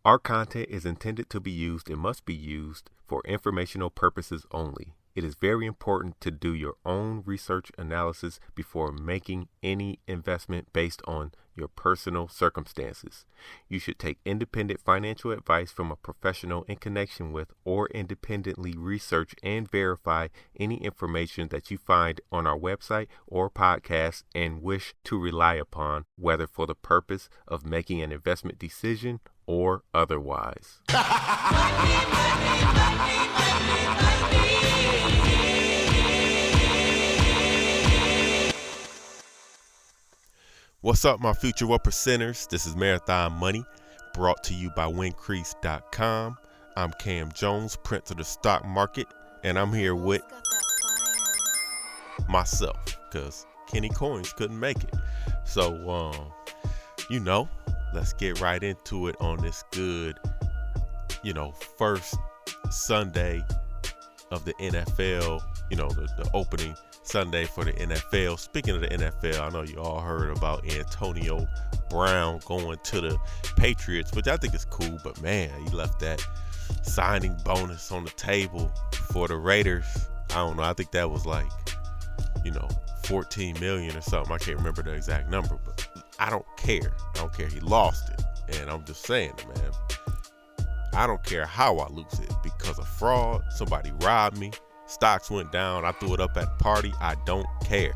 Our content is intended to be used and must be used for informational purposes only. It is very important to do your own research analysis before making any investment based on your personal circumstances. You should take independent financial advice from a professional in connection with or independently research and verify any information that you find on our website or podcast and wish to rely upon, whether for the purpose of making an investment decision or otherwise. What's up, my future 1%ers? This is Marathon Money, brought to you by Wincrease.com. I'm Cam Jones, Prince of the Stock Market, and I'm here with myself, because Kenny Coins couldn't make it. So, let's get right into it on this good, first Sunday of the NFL, the opening Sunday for the NFL. Speaking of the NFL, I know you all heard about Antonio Brown going to the Patriots, which I think is cool, but man, he left that signing bonus on the table for the Raiders. I don't know. I think that was like, $14 million or something. I can't remember the exact number, but I don't care. He lost it. And I'm just saying, man, I don't care how I lose it because of fraud. Somebody robbed me. Stocks went down. I threw it up at a party. I don't care.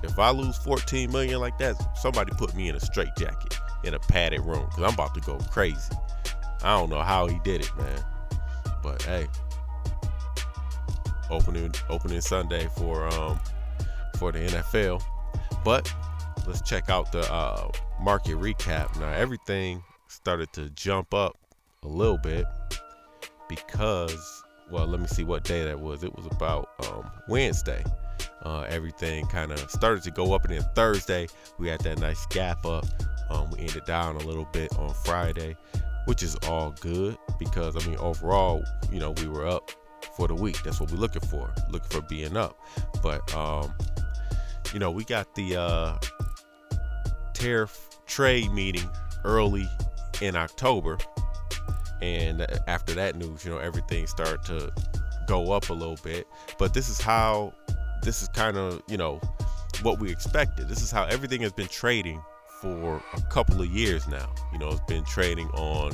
If I lose $14 million like that, somebody put me in a straitjacket in a padded room because I'm about to go crazy. I don't know how he did it, man. But hey, opening Sunday for the NFL. But let's check out the market recap. Now everything started to jump up a little bit because, well, let me see what day that was. It was about Wednesday. Everything kind of started to go up, and then Thursday we had that nice gap up. We ended down a little bit on Friday, which is all good because, overall, we were up for the week. That's what we're looking for being up. But, we got the tariff trade meeting early in October. And after that news, everything started to go up a little bit. But this is kind of, what we expected. This is how everything has been trading for a couple of years now. It's been trading on,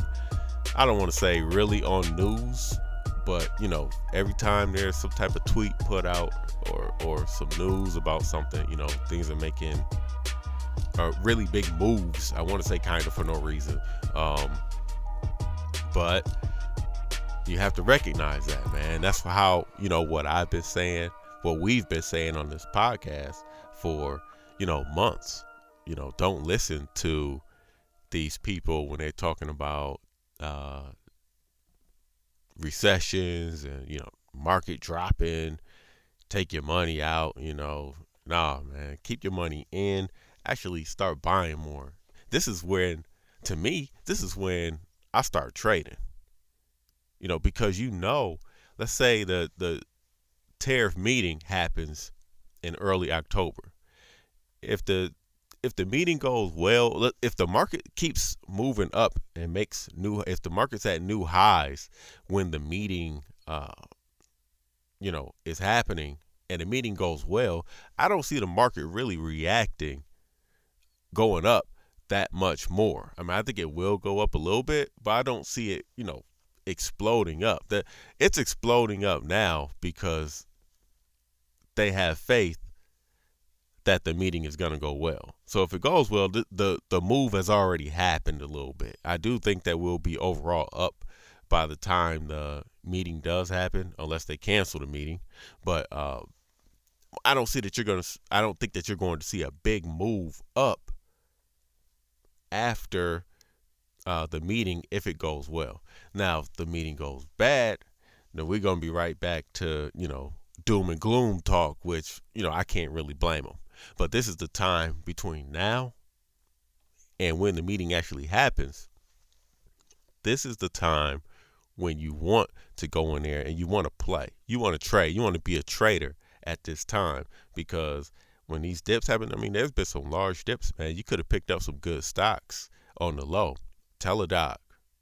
I don't want to say really on news, but, every time there's some type of tweet put out or some news about something, things are making really big moves. I want to say kind of for no reason. But you have to recognize that, man. That's how, what I've been saying, what we've been saying on this podcast for, months. Don't listen to these people when they're talking about recessions and, market dropping, take your money out, Nah, man, keep your money in. Actually start buying more. This is when I start trading, because let's say the tariff meeting happens in early October. If the meeting goes well, if the market keeps moving up and if the market's at new highs when the meeting, is happening and the meeting goes well, I don't see the market really reacting, going up that much more. I think it will go up a little bit, but I don't see it, exploding up. It's exploding up now because they have faith that the meeting is going to go well. So if it goes well, the move has already happened a little bit. I do think that we'll be overall up by the time the meeting does happen, unless they cancel the meeting. But I don't think that you're going to see a big move up after the meeting if it goes well. Now, if the meeting goes bad, then we're going to be right back to, doom and gloom talk, which, I can't really blame them. But this is the time between now and when the meeting actually happens. This is the time when you want to go in there and you want to play. You want to trade. You want to be a trader at this time because when these dips happen, there's been some large dips, man. You could have picked up some good stocks on the low. Teladoc,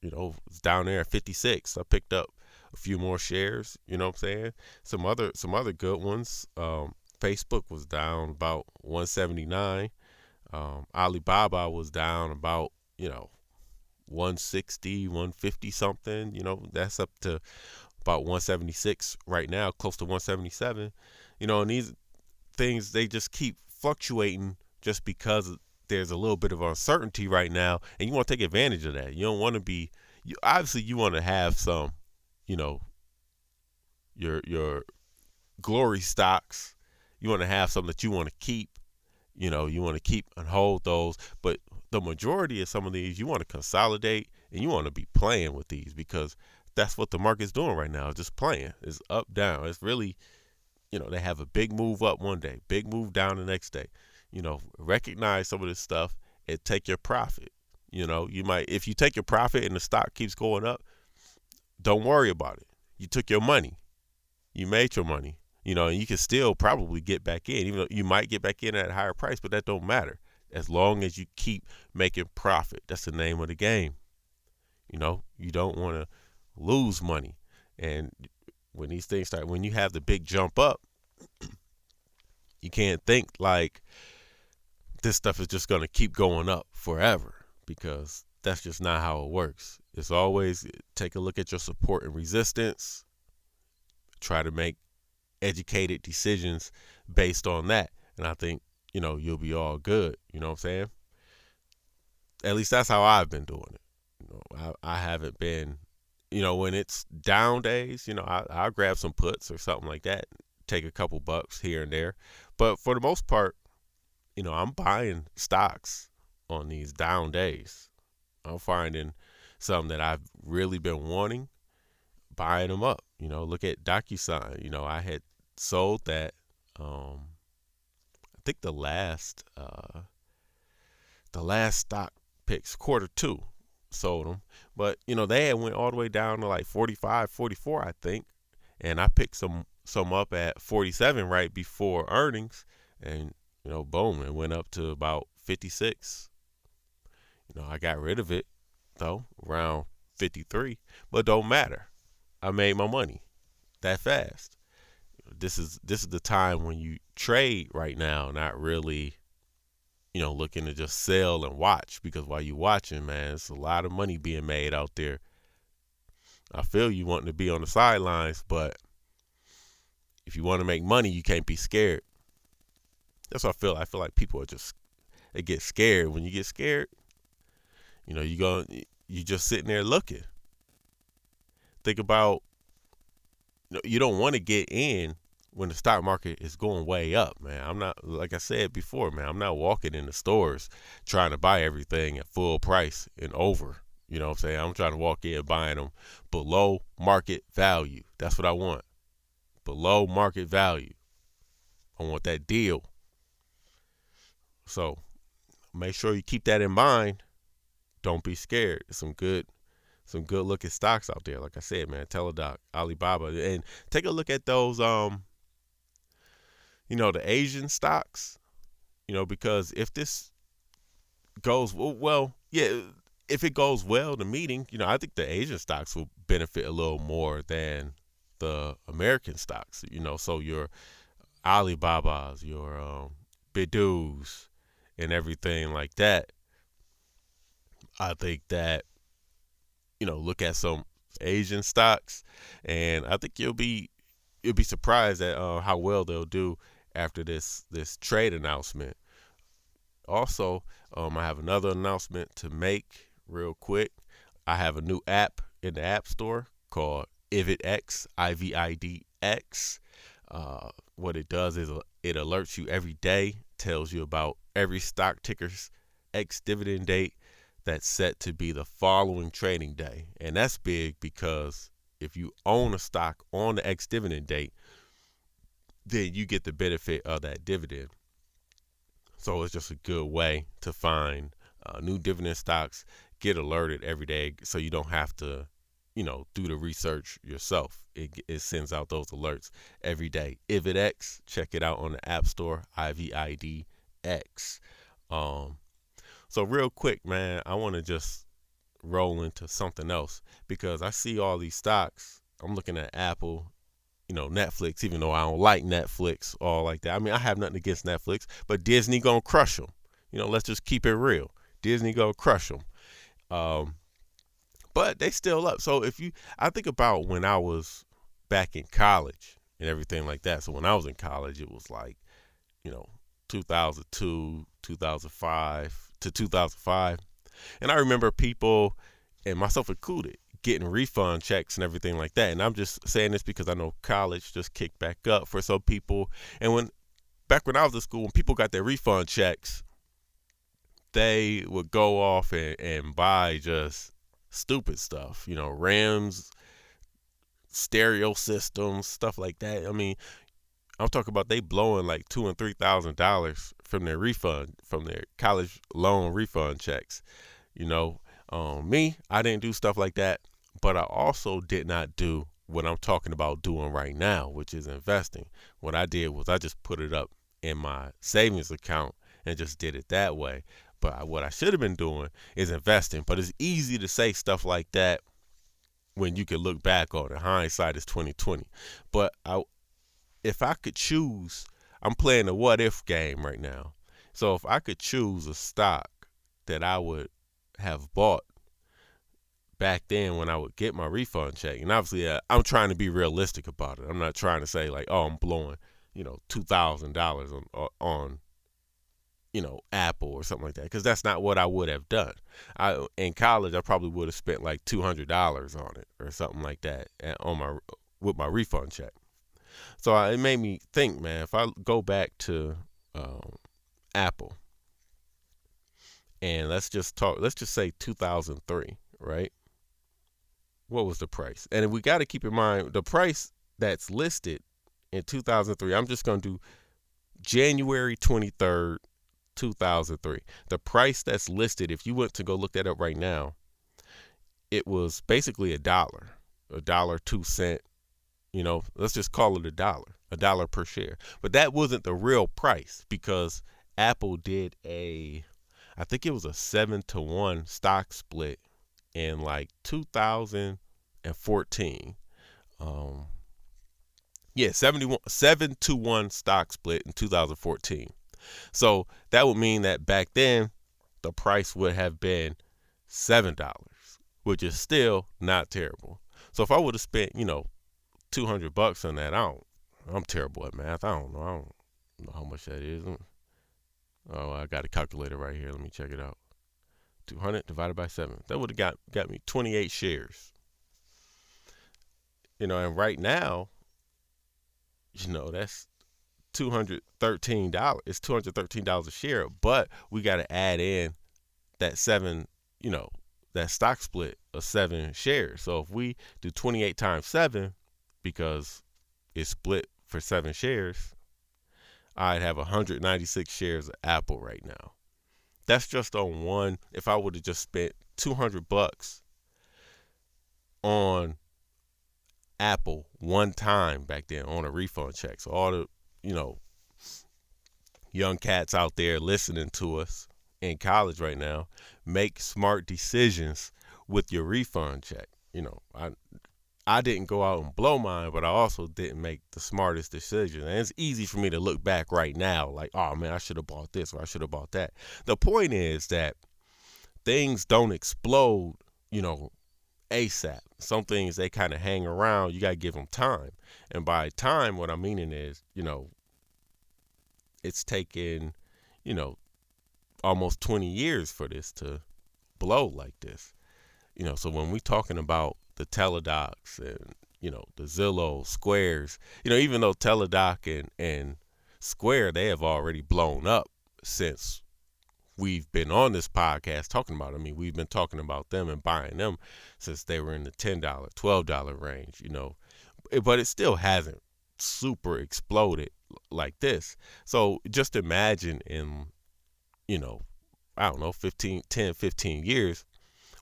it's down there at 56. I picked up a few more shares. You know what I'm saying? Some other good ones. Facebook was down about 179. Alibaba was down about 160, 150 something. That's up to about 176 right now, close to 177. And these things, they just keep fluctuating just because there's a little bit of uncertainty right now, and you want to take advantage of that. You don't want to be, obviously you want to have some, you know, your glory stocks. You want to have some that you want to keep. You want to keep and hold those, but the majority of some of these you want to consolidate, and you want to be playing with these, because that's what the market's doing right now. It's just playing. It's up, down. It's really, they have a big move up one day, big move down the next day. Recognize some of this stuff and take your profit. You might, if you take your profit and the stock keeps going up, don't worry about it. You took your money. You made your money. And you can still probably get back in, even though you might get back in at a higher price, but that don't matter. As long as you keep making profit, that's the name of the game. You don't want to lose money. And when these things start, when you have the big jump up, you can't think like this stuff is just going to keep going up forever, because that's just not how it works. It's always take a look at your support and resistance. Try to make educated decisions based on that, and I think you'll be all good. You know what I'm saying? At least that's how I've been doing it. I haven't been, when it's down days, I'll grab some puts or something like that, take a couple bucks here and there, but for the most part, I'm buying stocks on these down days. I'm finding some that I've really been wanting, buying them up. Look at DocuSign. I had sold that. I think the last stock picks Q2 sold them, but they had went all the way down to like 45, 44, I think, and I picked some up at 47 right before earnings, and boom, it went up to about 56. I got rid of it though around 53, but don't matter. I made my money that fast. This is the time when you trade right now, not really, looking to just sell and watch, because while you watching, man, it's a lot of money being made out there. I feel you wanting to be on the sidelines, but if you want to make money, you can't be scared. That's what I feel. I feel like people they get scared. When you get scared, you just sitting there looking. Think about, you don't want to get in when the stock market is going way up, man. I'm not, like I said before, man, I'm not walking in the stores trying to buy everything at full price and over. You know what I'm saying? I'm trying to walk in buying them below market value. That's what I want. Below market value. I want that deal. So make sure you keep that in mind. Don't be scared. There's some good looking stocks out there. Like I said, man, Teladoc, Alibaba, and take a look at those, the Asian stocks, because if this goes well, yeah, if it goes well, the meeting, I think the Asian stocks will benefit a little more than the American stocks, so your Alibabas, your Bidus, and everything like that. I think that, look at some Asian stocks, and I think you'll be surprised at how well they'll do after this trade announcement. Also, I have another announcement to make real quick. I have a new app in the App Store called IvidX, IVIDX. What it does is it alerts you every day, tells you about every stock ticker's ex-dividend date that's set to be the following trading day. And that's big, because if you own a stock on the ex-dividend date, then you get the benefit of that dividend. So it's just a good way to find new dividend stocks, get alerted every day, so you don't have to, do the research yourself. It sends out those alerts every day. IvidX, check it out on the App Store, IVIDX. So real quick, man, I want to just roll into something else because I see all these stocks. I'm looking at Apple, Netflix, even though I don't like Netflix, all like that. I mean, I have nothing against Netflix, but Disney gonna crush them. Let's just keep it real. Disney gonna crush them. But they still up. So I think about when I was back in college and everything like that. So when I was in college, it was like, 2002, 2005 to 2005. And I remember people, and myself included, getting refund checks and everything like that. And I'm just saying this because I know college just kicked back up for some people. And back when I was in school, when people got their refund checks, they would go off and buy just stupid stuff, RAMs, stereo systems, stuff like that. I mean, I'm talking about they blowing like $2,000 and $3,000 from their refund, from their college loan refund checks. Me, I didn't do stuff like that, but I also did not do what I'm talking about doing right now, which is investing. What I did was I just put it up in my savings account and just did it that way. But what I should have been doing is investing. But it's easy to say stuff like that when you can look back on it. Hindsight is 2020. But if I could choose, I'm playing a what if game right now. So if I could choose a stock that I would have bought back then when I would get my refund check, and obviously I'm trying to be realistic about it. I'm not trying to say like, oh, I'm blowing, $2,000 on Apple or something like that, because that's not what I would have done. In college, I probably would have spent like $200 on it or something like that with my refund check. So it made me think, man, if I go back to Apple, and let's just say 2003, right? What was the price? And we got to keep in mind the price that's listed in 2003. I'm just going to do January 23rd, 2003. The price that's listed, if you went to go look that up right now, it was basically $1.02. Let's just call it $1 per share. But that wasn't the real price because Apple did I think it was a 7-to-1 stock split in like 2014. 7-to-1 stock split in 2014. So that would mean that back then the price would have been $7, which is still not terrible. So if I would have spent, $200 on that, I'm terrible at math. I don't know how much that is. Oh, I got a calculator right here. Let me check it out. 200 divided by 7. That would have got me 28 shares. And right now, that's $213. It's $213 a share, but we got to add in that that stock split of 7 shares. So if we do 28 times 7, because it's split for 7 shares, I'd have 196 shares of Apple right now. That's just on one. If I would have just spent $200 on Apple one time back then on a refund check. So all the, young cats out there listening to us in college right now, make smart decisions with your refund check. I didn't go out and blow mine, but I also didn't make the smartest decision. And it's easy for me to look back right now like, oh, man, I should have bought this or I should have bought that. The point is that things don't explode, ASAP. Some things, they kind of hang around. You got to give them time. And by time, what I'm meaning is, it's taken, almost 20 years for this to blow like this. So when we talking about the Teledocs and, the Zillow, Squares, even though Teledoc and Square, they have already blown up since we've been on this podcast talking about it. I mean, we've been talking about them and buying them since they were in the $10, $12 range, but it still hasn't super exploded like this. So just imagine in, I don't know, 10, 15 years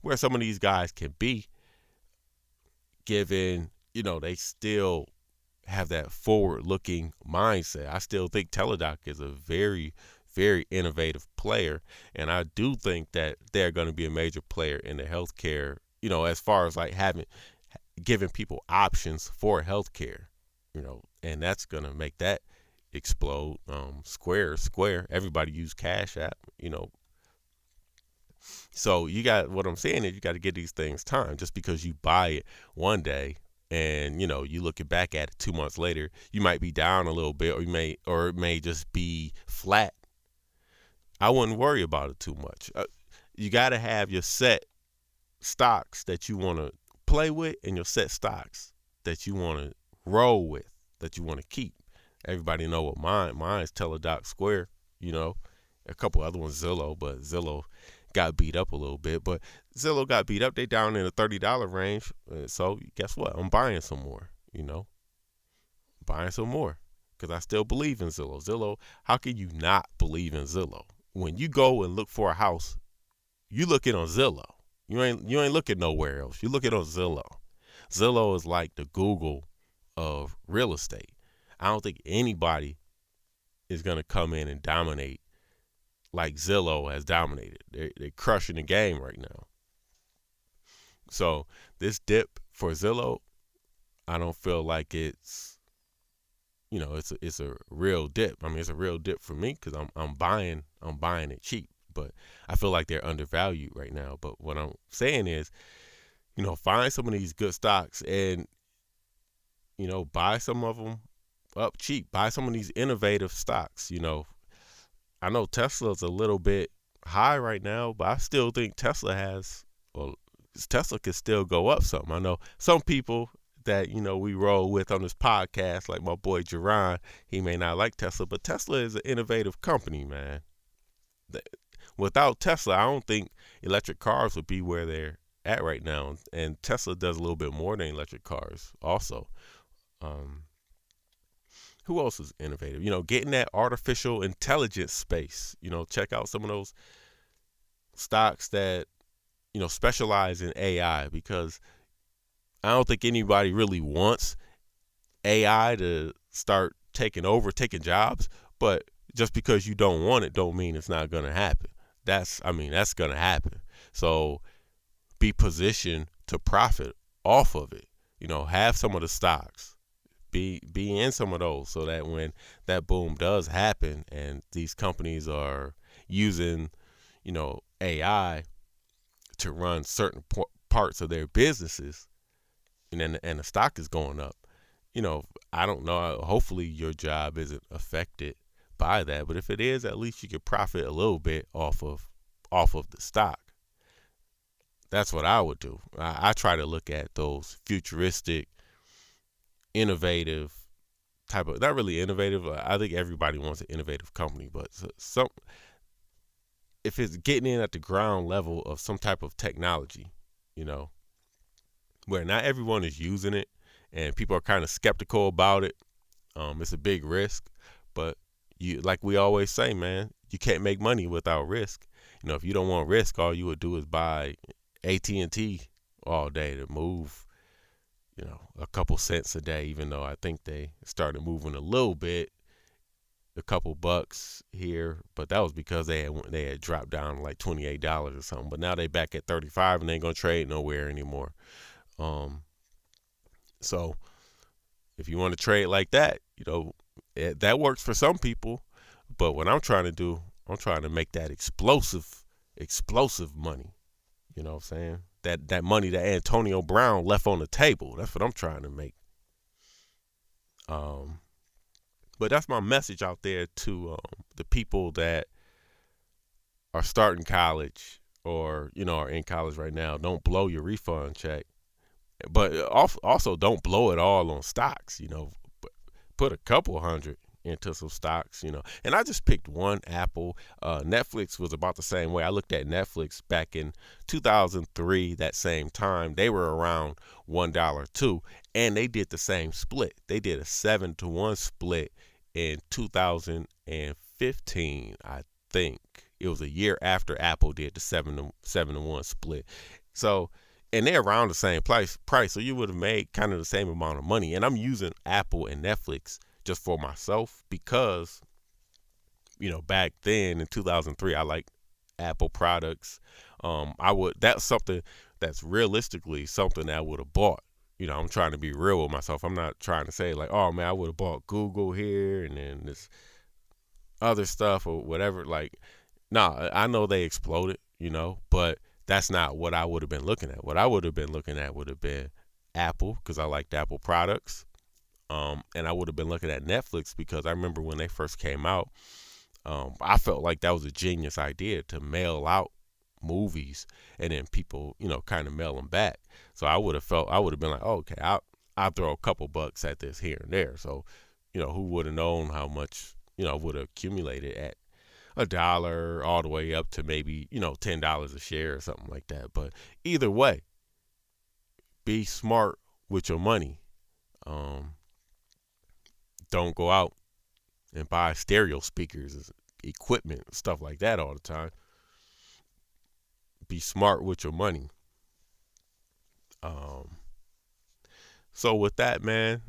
where some of these guys can be, given, they still have that forward-looking mindset. I still think Teledoc is a very, very innovative player, and I do think that they're going to be a major player in the healthcare. As far as like giving people options for healthcare. And that's going to make that explode. Square. Everybody use Cash App. So what I'm saying is you got to get these things time. Just because you buy it one day and you looking back at it 2 months later, you might be down a little bit, or it may just be flat. I wouldn't worry about it too much. You got to have your set stocks that you want to play with, and your set stocks that you want to roll with, that you want to keep. Everybody know what mine is. Teladoc Square. A couple other ones, Zillow, but Zillow got beat up a little bit. But Zillow got beat up. They down in the $30 range. So guess what? I'm buying some more. Buying some more because I still believe in Zillow. Zillow. How can you not believe in Zillow? When you go and look for a house, you looking on Zillow. You ain't looking nowhere else. You looking on Zillow. Zillow is like the Google of real estate. I don't think anybody is gonna come in and dominate like Zillow has dominated. They're crushing the game right now. So this dip for Zillow, I don't feel like it's a real dip. I mean, it's a real dip for me because I'm buying it cheap. But I feel like they're undervalued right now. But what I'm saying is, find some of these good stocks and buy some of them up cheap. Buy some of these innovative stocks. I know Tesla's a little bit high right now, but I still think Tesla could still go up some. I know some people that we roll with on this podcast, like my boy Jerron, he may not like Tesla, but Tesla is an innovative company, man. Without Tesla, I don't think electric cars would be where they're at right now. And Tesla does a little bit more than electric cars also. Who else is innovative? Getting that artificial intelligence space. Check out some of those stocks that, specialize in AI, because I don't think anybody really wants AI to start taking jobs, but just because you don't want it don't mean it's not going to happen. That's going to happen. So be positioned to profit off of it. Have some of the stocks. Be in some of those so that when that boom does happen and these companies are using, AI to run certain parts of their businesses, and the stock is going up. I don't know. Hopefully your job isn't affected by that, but if it is, at least you can profit a little bit off of the stock. That's what I would do. I try to look at those futuristic, innovative type of, not really innovative. I think everybody wants an innovative company, but if it's getting in at the ground level of some type of technology, where not everyone is using it and people are kind of skeptical about it. It's a big risk, but like we always say, man, you can't make money without risk. If you don't want risk, all you would do is buy AT&T all day to move, a couple cents a day, even though I think they started moving a little bit, a couple bucks here, but that was because they had dropped down to like $28 or something. But now they back at 35 and they ain't gonna trade nowhere anymore. So if you want to trade like that, that works for some people. But what I'm trying to do, I'm trying to make that explosive money. You know what I'm saying? That money that Antonio Brown left on the table. That's what I'm trying to make. But that's my message out there to the people that are starting college or, are in college right now. Don't blow your refund check. But also don't blow it all on stocks, put a couple hundred into some stocks, And I just picked one, Apple. Netflix was about the same way. I looked at Netflix back in 2003, that same time. They were around $1 too, and they did the same split. They did a 7-to-1 split in 2015, I think. It was a year after Apple did the 7-to-1 split. So, and they're around the same price, so you would have made kind of the same amount of money. And I'm using Apple and Netflix just for myself because back then in 2003, I liked Apple products. That's something that's realistically something that I would have bought. I'm trying to be real with myself. I'm not trying to say like, oh man, I would have bought Google here and then this other stuff or whatever. Like, nah, I know they exploded, but that's not what I would have been looking at. What I would have been looking at would have been Apple, because I liked Apple products. And I would have been looking at Netflix because I remember when they first came out, I felt like that was a genius idea to mail out movies and then people, kind of mail them back. So I would have been like, oh, okay, I'll throw a couple bucks at this here and there. So, who would have known how much, would have accumulated at $1 all the way up to maybe, $10 a share or something like that. But either way, be smart with your money. Don't go out and buy stereo speakers, equipment, stuff like that all the time. Be smart with your money. So with that, man,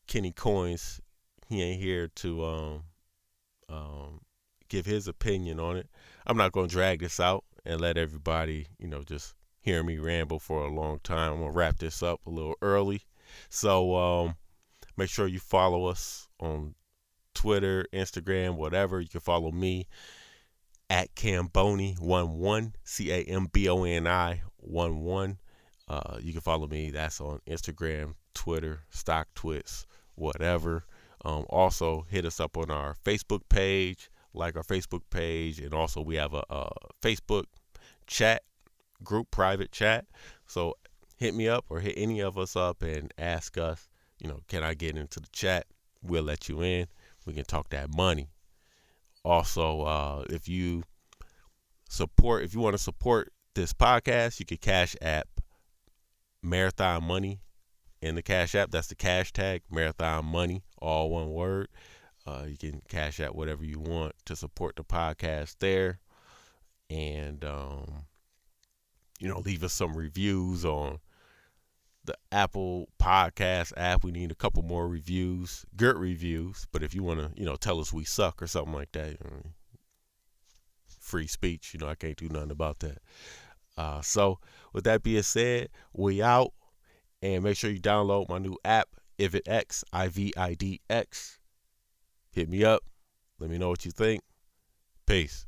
Kenny Coins, he ain't here to give his opinion on it. I'm not gonna drag this out and let everybody, just hear me ramble for a long time. I'm gonna wrap this up a little early. So make sure you follow us on Twitter, Instagram, whatever. You can follow me at Camboni11, Camboni11. You can follow me. That's on Instagram, Twitter, Stock Twits, whatever. Also, hit us up on our Facebook page, like our Facebook page, and also we have a Facebook chat group, private chat. So hit me up or hit any of us up and ask us, can I get into the chat? We'll let you in. We can talk that money. Also, if you want to support this podcast, you can Cash App Marathon Money in the Cash App. That's the cash tag, Marathon Money, all one word. You can Cash App whatever you want to support the podcast there. And, leave us some reviews on the Apple Podcast app. We need a couple more reviews, good reviews. But if you want to, tell us we suck or something like that, free speech, I can't do nothing about that. So with that being said, we out. And make sure you download my new app, IvidX, IVIDX. Hit me up. Let me know what you think. Peace.